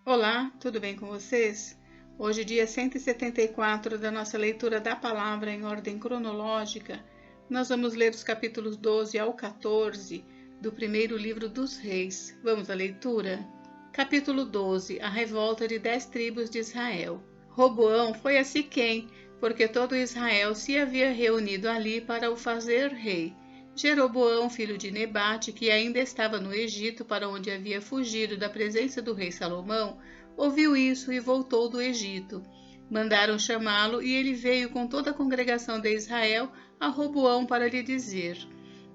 Olá, tudo bem com vocês? Hoje, dia 174 da nossa leitura da palavra em ordem cronológica, nós vamos ler os capítulos 12 ao 14 do primeiro livro dos Reis. Vamos à leitura? Capítulo 12. A revolta de 10 tribos de Israel. Roboão foi a Siquém, porque todo Israel se havia reunido ali para o fazer rei. Jeroboão, filho de Nebate, que ainda estava no Egito, para onde havia fugido da presença do rei Salomão, ouviu isso e voltou do Egito. Mandaram chamá-lo e ele veio com toda a congregação de Israel a Roboão para lhe dizer: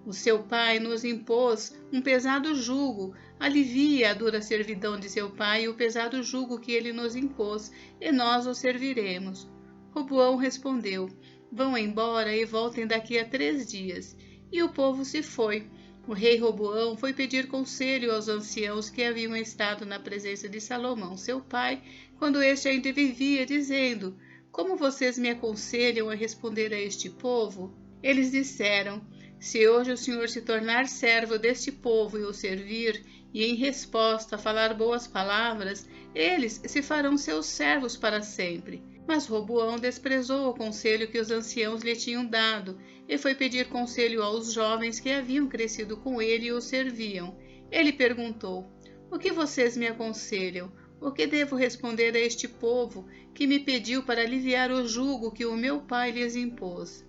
O seu pai nos impôs um pesado jugo, alivie a dura servidão de seu pai e o pesado jugo que ele nos impôs, e nós o serviremos. Roboão respondeu: Vão embora e voltem daqui a 3 dias. E o povo se foi. O rei Roboão foi pedir conselho aos anciãos que haviam estado na presença de Salomão, seu pai, quando este ainda vivia, dizendo: Como vocês me aconselham a responder a este povo? Eles disseram: Se hoje o Senhor se tornar servo deste povo e o servir, e em resposta falar boas palavras, eles se farão seus servos para sempre. Mas Roboão desprezou o conselho que os anciãos lhe tinham dado e foi pedir conselho aos jovens que haviam crescido com ele e o serviam. Ele perguntou: O que vocês me aconselham? O que devo responder a este povo que me pediu para aliviar o jugo que o meu pai lhes impôs?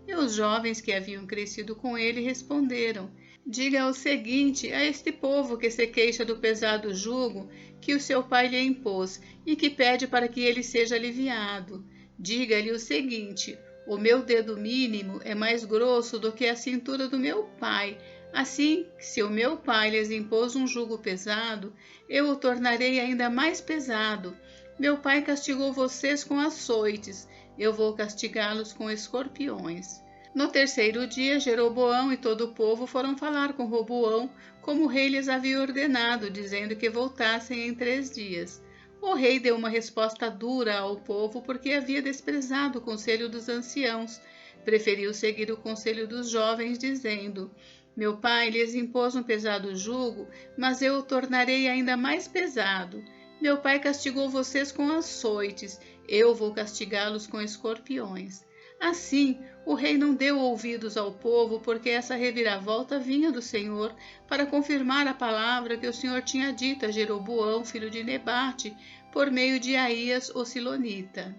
E os jovens que haviam crescido com ele responderam: Diga o seguinte a este povo que se queixa do pesado jugo que o seu pai lhe impôs e que pede para que ele seja aliviado. Diga-lhe o seguinte: o meu dedo mínimo é mais grosso do que a cintura do meu pai. Assim, se o meu pai lhes impôs um jugo pesado, eu o tornarei ainda mais pesado. Meu pai castigou vocês com açoites, eu vou castigá-los com escorpiões. No terceiro dia, Jeroboão e todo o povo foram falar com Roboão, como o rei lhes havia ordenado, dizendo que voltassem em 3 dias. O rei deu uma resposta dura ao povo porque havia desprezado o conselho dos anciãos. Preferiu seguir o conselho dos jovens, dizendo: Meu pai lhes impôs um pesado jugo, mas eu o tornarei ainda mais pesado. Meu pai castigou vocês com açoites, eu vou castigá-los com escorpiões. Assim, o rei não deu ouvidos ao povo, porque essa reviravolta vinha do Senhor, para confirmar a palavra que o Senhor tinha dito a Jeroboão, filho de Nebate, por meio de Aías, o Silonita.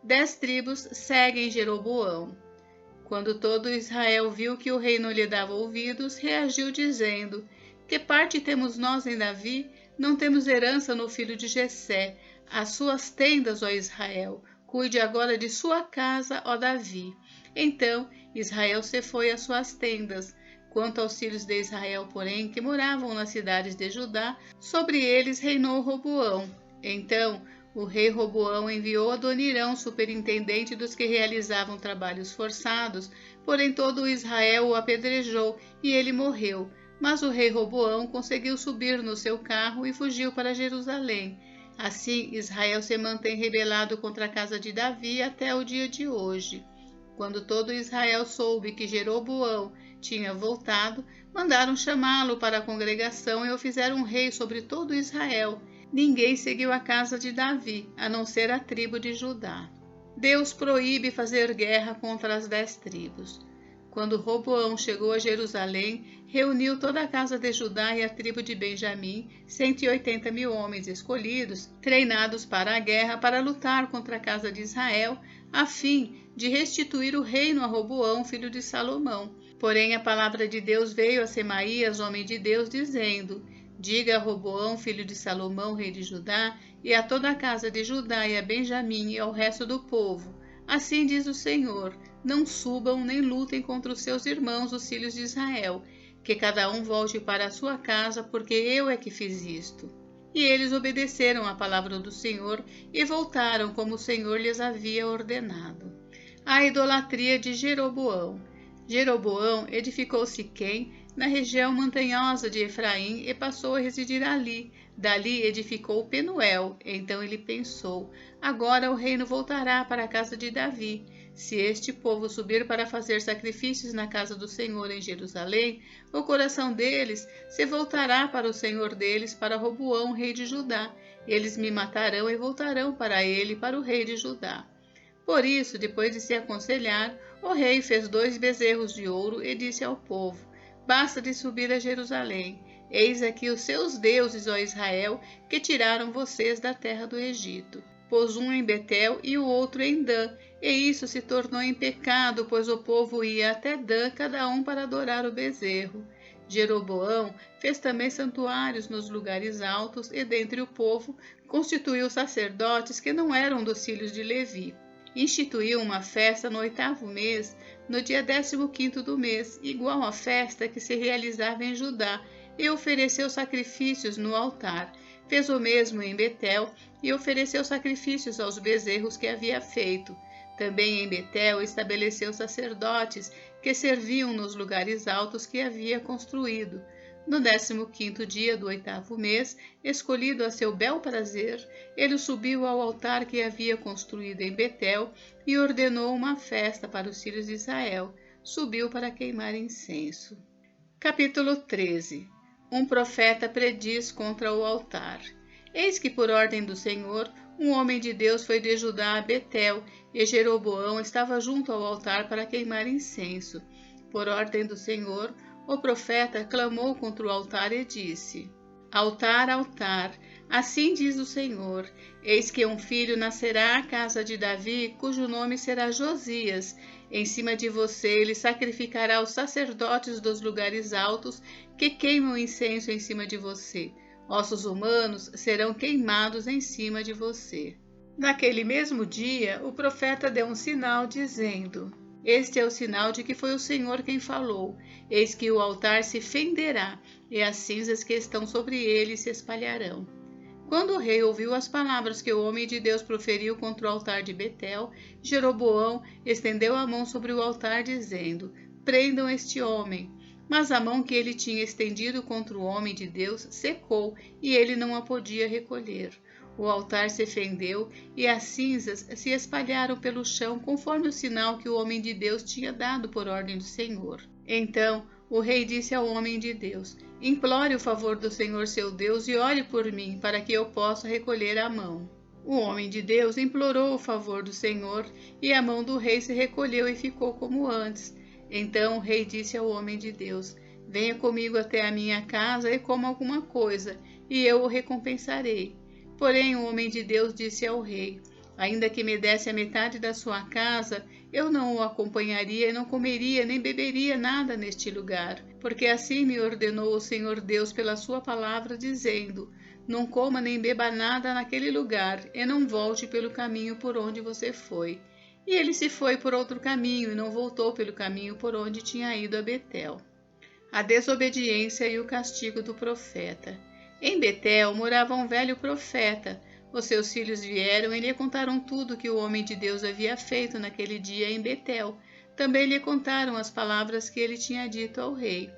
10 tribos seguem Jeroboão. Quando todo Israel viu que o rei não lhe dava ouvidos, reagiu dizendo: Que parte temos nós em Davi? Não temos herança no filho de Jessé. As suas tendas, ó Israel, cuide agora de sua casa, ó Davi. Então Israel se foi às suas tendas. Quanto aos filhos de Israel, porém, que moravam nas cidades de Judá, sobre eles reinou Roboão. Então o rei Roboão enviou Adonirão, superintendente dos que realizavam trabalhos forçados, porém todo o Israel o apedrejou e ele morreu. Mas o rei Roboão conseguiu subir no seu carro e fugiu para Jerusalém. Assim, Israel se mantém rebelado contra a casa de Davi até o dia de hoje. Quando todo Israel soube que Jeroboão tinha voltado, mandaram chamá-lo para a congregação e o fizeram rei sobre todo Israel. Ninguém seguiu a casa de Davi, a não ser a tribo de Judá. Deus proíbe fazer guerra contra as 10 tribos. Quando Roboão chegou a Jerusalém, reuniu toda a casa de Judá e a tribo de Benjamim, 180.000 homens escolhidos, treinados para a guerra, para lutar contra a casa de Israel, a fim de restituir o reino a Roboão, filho de Salomão. Porém, a palavra de Deus veio a Semaías, homem de Deus, dizendo: Diga a Roboão, filho de Salomão, rei de Judá, e a toda a casa de Judá e a Benjamim e ao resto do povo: Assim diz o Senhor: Não subam nem lutem contra os seus irmãos, os filhos de Israel, que cada um volte para a sua casa, porque eu é que fiz isto. E eles obedeceram à palavra do Senhor e voltaram como o Senhor lhes havia ordenado. A idolatria de Jeroboão. Jeroboão edificou Siquém, na região montanhosa de Efraim, e passou a residir ali. Dali edificou Penuel. Então ele pensou: agora o reino voltará para a casa de Davi. Se este povo subir para fazer sacrifícios na casa do Senhor em Jerusalém, o coração deles se voltará para o Senhor deles, para Roboão, rei de Judá. Eles me matarão e voltarão para ele, para o rei de Judá. Por isso, depois de se aconselhar, o rei fez 2 bezerros de ouro e disse ao povo: Basta de subir a Jerusalém. Eis aqui os seus deuses, ó Israel, que tiraram vocês da terra do Egito. Pôs um em Betel e o outro em Dan, e isso se tornou em pecado, pois o povo ia até Dan, cada um para adorar o bezerro. Jeroboão fez também santuários nos lugares altos, e dentre o povo constituiu sacerdotes que não eram dos filhos de Levi. Instituiu uma festa no 8º mês, no dia 15º do mês, igual à festa que se realizava em Judá, e ofereceu sacrifícios no altar. Fez o mesmo em Betel e ofereceu sacrifícios aos bezerros que havia feito. Também em Betel estabeleceu sacerdotes que serviam nos lugares altos que havia construído. No 15º dia do 8º mês, escolhido a seu bel prazer, ele subiu ao altar que havia construído em Betel e ordenou uma festa para os filhos de Israel. Subiu para queimar incenso. Capítulo 13. Um profeta prediz contra o altar. Eis que, por ordem do Senhor, um homem de Deus foi de Judá a Betel, e Jeroboão estava junto ao altar para queimar incenso. Por ordem do Senhor, o profeta clamou contra o altar e disse: Altar, altar, assim diz o Senhor, eis que um filho nascerá à casa de Davi, cujo nome será Josias. Em cima de você ele sacrificará os sacerdotes dos lugares altos que queimam incenso em cima de você. Ossos humanos serão queimados em cima de você. Naquele mesmo dia, o profeta deu um sinal, dizendo: Este é o sinal de que foi o Senhor quem falou. Eis que o altar se fenderá, e as cinzas que estão sobre ele se espalharão. Quando o rei ouviu as palavras que o homem de Deus proferiu contra o altar de Betel, Jeroboão estendeu a mão sobre o altar, dizendo: Prendam este homem. Mas a mão que ele tinha estendido contra o homem de Deus secou, e ele não a podia recolher. O altar se fendeu, e as cinzas se espalharam pelo chão, conforme o sinal que o homem de Deus tinha dado por ordem do Senhor. Então o rei disse ao homem de Deus: Implore o favor do Senhor seu Deus e ore por mim, para que eu possa recolher a mão. O homem de Deus implorou o favor do Senhor, e a mão do rei se recolheu e ficou como antes. Então o rei disse ao homem de Deus: Venha comigo até a minha casa e coma alguma coisa, e eu o recompensarei. Porém o homem de Deus disse ao rei: Ainda que me desse a metade da sua casa, eu não o acompanharia e não comeria nem beberia nada neste lugar, porque assim me ordenou o Senhor Deus pela sua palavra, dizendo: Não coma nem beba nada naquele lugar, e não volte pelo caminho por onde você foi. E ele se foi por outro caminho e não voltou pelo caminho por onde tinha ido a Betel. A desobediência e o castigo do profeta. Em Betel morava um velho profeta. Os seus filhos vieram e lhe contaram tudo que o homem de Deus havia feito naquele dia em Betel. Também lhe contaram as palavras que ele tinha dito ao rei.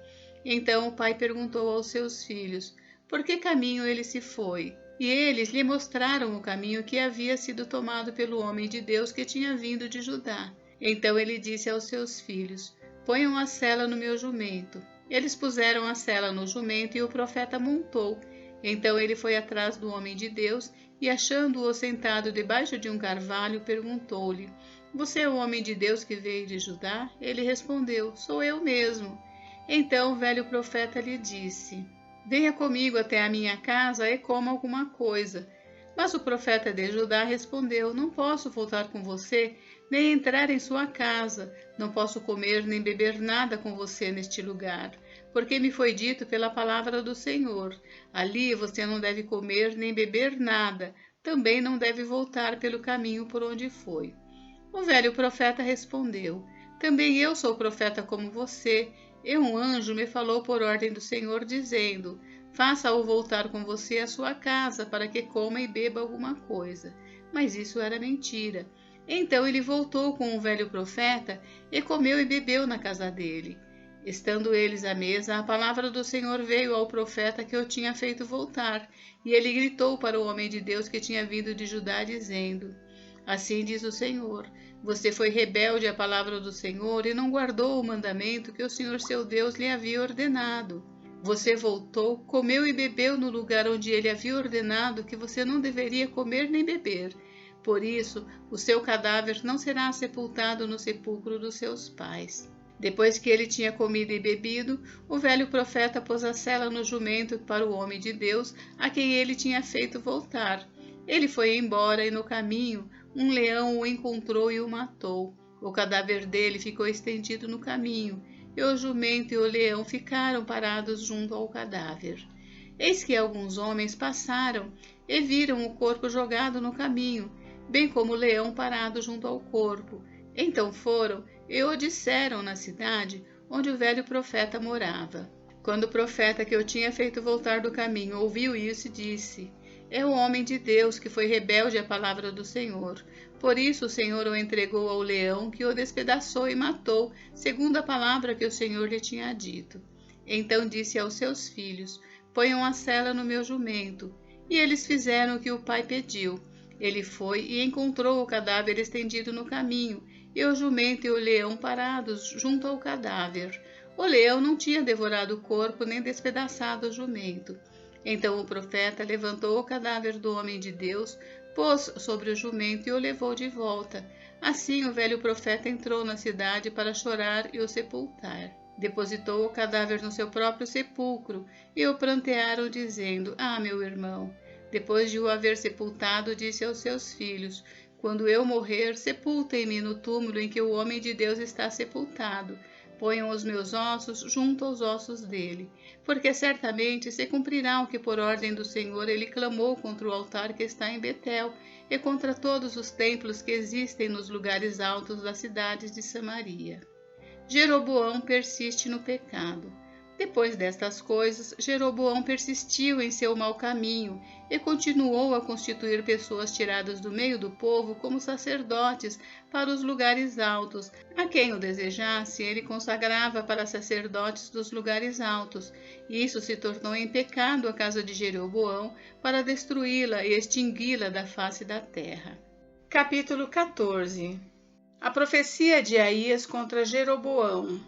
Então o pai perguntou aos seus filhos: Por que caminho ele se foi? E eles lhe mostraram o caminho que havia sido tomado pelo homem de Deus que tinha vindo de Judá. Então ele disse aos seus filhos: Ponham a sela no meu jumento. Eles puseram a sela no jumento e o profeta montou. Então ele foi atrás do homem de Deus e, achando-o sentado debaixo de um carvalho, perguntou-lhe: Você é o homem de Deus que veio de Judá? Ele respondeu: Sou eu mesmo. Então o velho profeta lhe disse: Venha comigo até a minha casa e coma alguma coisa. Mas o profeta de Judá respondeu: Não posso voltar com você, nem entrar em sua casa. Não posso comer nem beber nada com você neste lugar, porque me foi dito pela palavra do Senhor: Ali você não deve comer nem beber nada, também não deve voltar pelo caminho por onde foi. O velho profeta respondeu: Também eu sou profeta como você, e um anjo me falou por ordem do Senhor, dizendo: Faça-o voltar com você à sua casa, para que coma e beba alguma coisa. Mas isso era mentira. Então ele voltou com o velho profeta e comeu e bebeu na casa dele. Estando eles à mesa, a palavra do Senhor veio ao profeta que o tinha feito voltar, e ele gritou para o homem de Deus que tinha vindo de Judá, dizendo: Assim diz o Senhor: você foi rebelde à palavra do Senhor e não guardou o mandamento que o Senhor seu Deus lhe havia ordenado. Você voltou, comeu e bebeu no lugar onde ele havia ordenado que você não deveria comer nem beber. Por isso, o seu cadáver não será sepultado no sepulcro dos seus pais. Depois que ele tinha comido e bebido, o velho profeta pôs a sela no jumento para o homem de Deus, a quem ele tinha feito voltar. Ele foi embora e no caminho um leão o encontrou e o matou. O cadáver dele ficou estendido no caminho, e o jumento e o leão ficaram parados junto ao cadáver. Eis que alguns homens passaram e viram o corpo jogado no caminho, bem como o leão parado junto ao corpo. Então foram e o disseram na cidade onde o velho profeta morava. Quando o profeta que eu tinha feito voltar do caminho ouviu isso, disse: é o homem de Deus que foi rebelde à palavra do Senhor. Por isso o Senhor o entregou ao leão, que o despedaçou e matou, segundo a palavra que o Senhor lhe tinha dito. Então disse aos seus filhos: ponham a sela no meu jumento. E eles fizeram o que o pai pediu. Ele foi e encontrou o cadáver estendido no caminho, e o jumento e o leão parados junto ao cadáver. O leão não tinha devorado o corpo nem despedaçado o jumento. Então o profeta levantou o cadáver do homem de Deus, pôs sobre o jumento e o levou de volta. Assim o velho profeta entrou na cidade para chorar e o sepultar. Depositou o cadáver no seu próprio sepulcro e o prantearam, dizendo: ah, meu irmão. Depois de o haver sepultado, disse aos seus filhos: quando eu morrer, sepultem-me no túmulo em que o homem de Deus está sepultado. Ponham os meus ossos junto aos ossos dele, porque certamente se cumprirá o que por ordem do Senhor ele clamou contra o altar que está em Betel e contra todos os templos que existem nos lugares altos das cidades de Samaria. Jeroboão persiste no pecado. Depois destas coisas, Jeroboão persistiu em seu mau caminho e continuou a constituir pessoas tiradas do meio do povo como sacerdotes para os lugares altos. A quem o desejasse, ele consagrava para sacerdotes dos lugares altos. Isso se tornou em pecado a casa de Jeroboão, para destruí-la e extingui-la da face da terra. Capítulo 14. A profecia de Aías contra Jeroboão.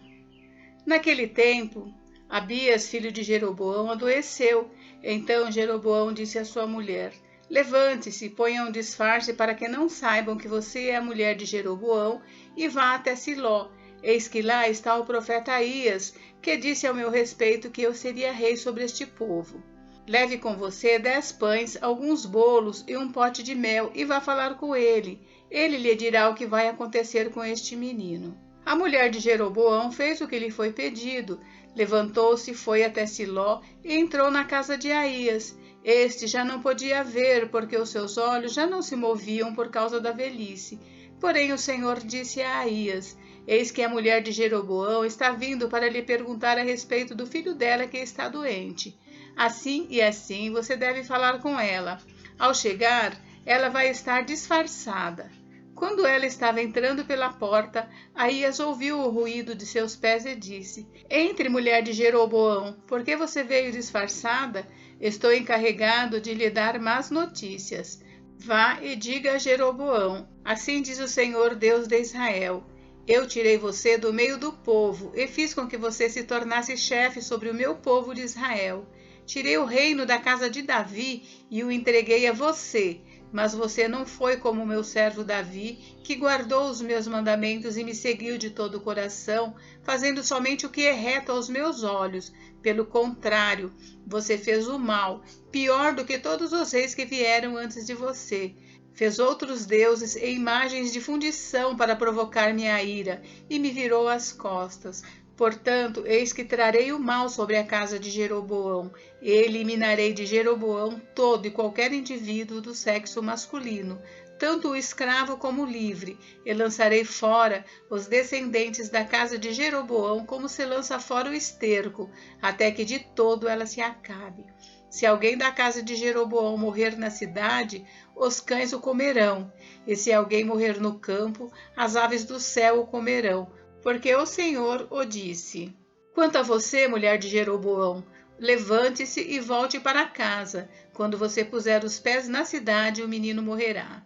Naquele tempo, Abias, filho de Jeroboão, adoeceu. Então Jeroboão disse à sua mulher: levante-se, ponha um disfarce para que não saibam que você é a mulher de Jeroboão e vá até Siló. Eis que lá está o profeta Aías, que disse ao meu respeito que eu seria rei sobre este povo. Leve com você 10 pães, alguns bolos e um pote de mel e vá falar com ele. Ele lhe dirá o que vai acontecer com este menino. A mulher de Jeroboão fez o que lhe foi pedido. Levantou-se, foi até Siló e entrou na casa de Aías. Este já não podia ver, porque os seus olhos já não se moviam por causa da velhice. Porém o Senhor disse a Aías: eis que a mulher de Jeroboão está vindo para lhe perguntar a respeito do filho dela que está doente. Assim e assim você deve falar com ela. Ao chegar, ela vai estar disfarçada. Quando ela estava entrando pela porta, Aías ouviu o ruído de seus pés e disse: entre, mulher de Jeroboão, por que você veio disfarçada? Estou encarregado de lhe dar más notícias. Vá e diga a Jeroboão: assim diz o Senhor Deus de Israel: eu tirei você do meio do povo e fiz com que você se tornasse chefe sobre o meu povo de Israel. Tirei o reino da casa de Davi e o entreguei a você. Mas você não foi como o meu servo Davi, que guardou os meus mandamentos e me seguiu de todo o coração, fazendo somente o que é reto aos meus olhos. Pelo contrário, você fez o mal, pior do que todos os reis que vieram antes de você. Fez outros deuses e imagens de fundição para provocar minha ira, e me virou as costas. Portanto, eis que trarei o mal sobre a casa de Jeroboão, e eliminarei de Jeroboão todo e qualquer indivíduo do sexo masculino, tanto o escravo como o livre, e lançarei fora os descendentes da casa de Jeroboão como se lança fora o esterco, até que de todo ela se acabe. Se alguém da casa de Jeroboão morrer na cidade, os cães o comerão, e se alguém morrer no campo, as aves do céu o comerão, porque o Senhor o disse. Quanto a você, mulher de Jeroboão, levante-se e volte para casa. Quando você puser os pés na cidade, o menino morrerá.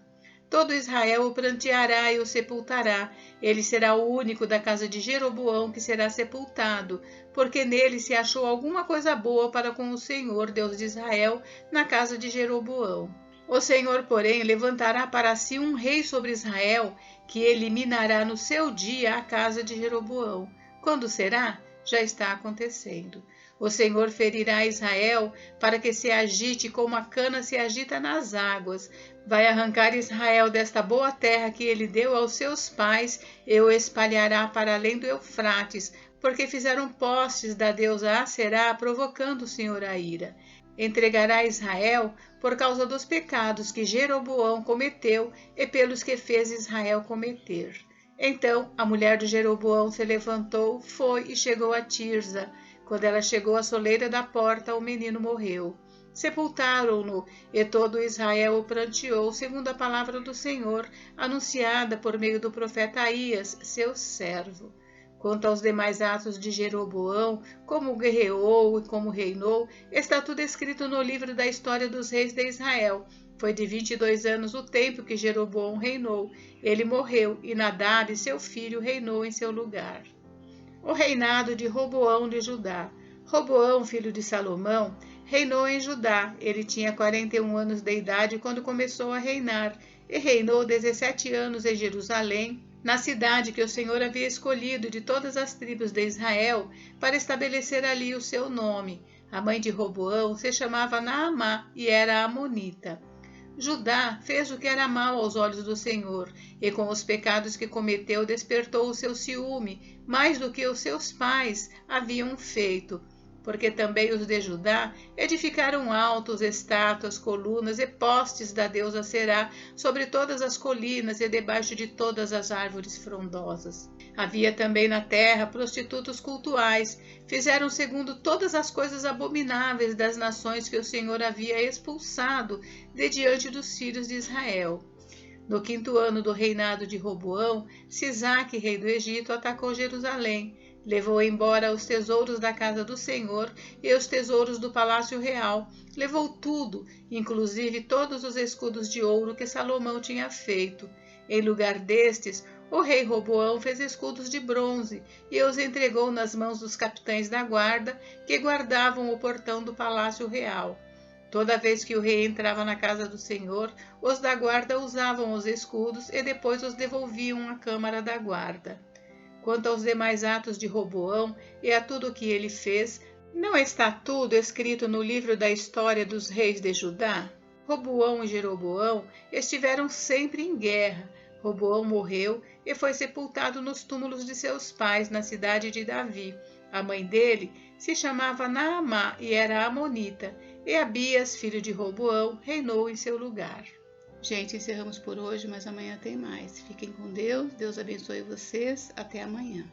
Todo Israel o pranteará e o sepultará. Ele será o único da casa de Jeroboão que será sepultado, porque nele se achou alguma coisa boa para com o Senhor, Deus de Israel, na casa de Jeroboão. O Senhor, porém, levantará para si um rei sobre Israel, que eliminará no seu dia a casa de Jeroboão. Quando será? Já está acontecendo. O Senhor ferirá Israel para que se agite como a cana se agita nas águas. Vai arrancar Israel desta boa terra que ele deu aos seus pais e o espalhará para além do Eufrates, porque fizeram postes da deusa Aserá, provocando o Senhor a ira. Entregará Israel por causa dos pecados que Jeroboão cometeu e pelos que fez Israel cometer. Então a mulher de Jeroboão se levantou, foi e chegou a Tirza. Quando ela chegou à soleira da porta, o menino morreu. Sepultaram-no, e todo Israel o pranteou, segundo a palavra do Senhor, anunciada por meio do profeta Aías, seu servo. Quanto aos demais atos de Jeroboão, como guerreou e como reinou, está tudo escrito no livro da história dos reis de Israel. Foi de 22 anos o tempo que Jeroboão reinou. Ele morreu, e Nadab, seu filho, reinou em seu lugar. O reinado de Roboão de Judá. Roboão, filho de Salomão, reinou em Judá. Ele tinha 41 anos de idade quando começou a reinar, e reinou 17 anos em Jerusalém, na cidade que o Senhor havia escolhido de todas as tribos de Israel, para estabelecer ali o seu nome. A mãe de Roboão se chamava Naamá e era amonita. Judá fez o que era mal aos olhos do Senhor, e com os pecados que cometeu despertou o seu ciúme, mais do que os seus pais haviam feito. Porque também os de Judá edificaram altos, estátuas, colunas e postes da deusa Será sobre todas as colinas e debaixo de todas as árvores frondosas. Havia também na terra prostitutos cultuais, fizeram segundo todas as coisas abomináveis das nações que o Senhor havia expulsado de diante dos filhos de Israel. No 5º ano do reinado de Roboão, Sisaque, rei do Egito, atacou Jerusalém. Levou embora os tesouros da casa do Senhor e os tesouros do palácio real. Levou tudo, inclusive todos os escudos de ouro que Salomão tinha feito. Em lugar destes, o rei Roboão fez escudos de bronze e os entregou nas mãos dos capitães da guarda, que guardavam o portão do palácio real. Toda vez que o rei entrava na casa do Senhor, os da guarda usavam os escudos e depois os devolviam à câmara da guarda. Quanto aos demais atos de Roboão e a tudo o que ele fez, não está tudo escrito no livro da história dos reis de Judá? Roboão e Jeroboão estiveram sempre em guerra. Roboão morreu e foi sepultado nos túmulos de seus pais, na cidade de Davi. A mãe dele se chamava Naamá e era amonita, e Abias, filho de Roboão, reinou em seu lugar. Gente, encerramos por hoje, mas amanhã tem mais. Fiquem com Deus, Deus abençoe vocês. Até amanhã.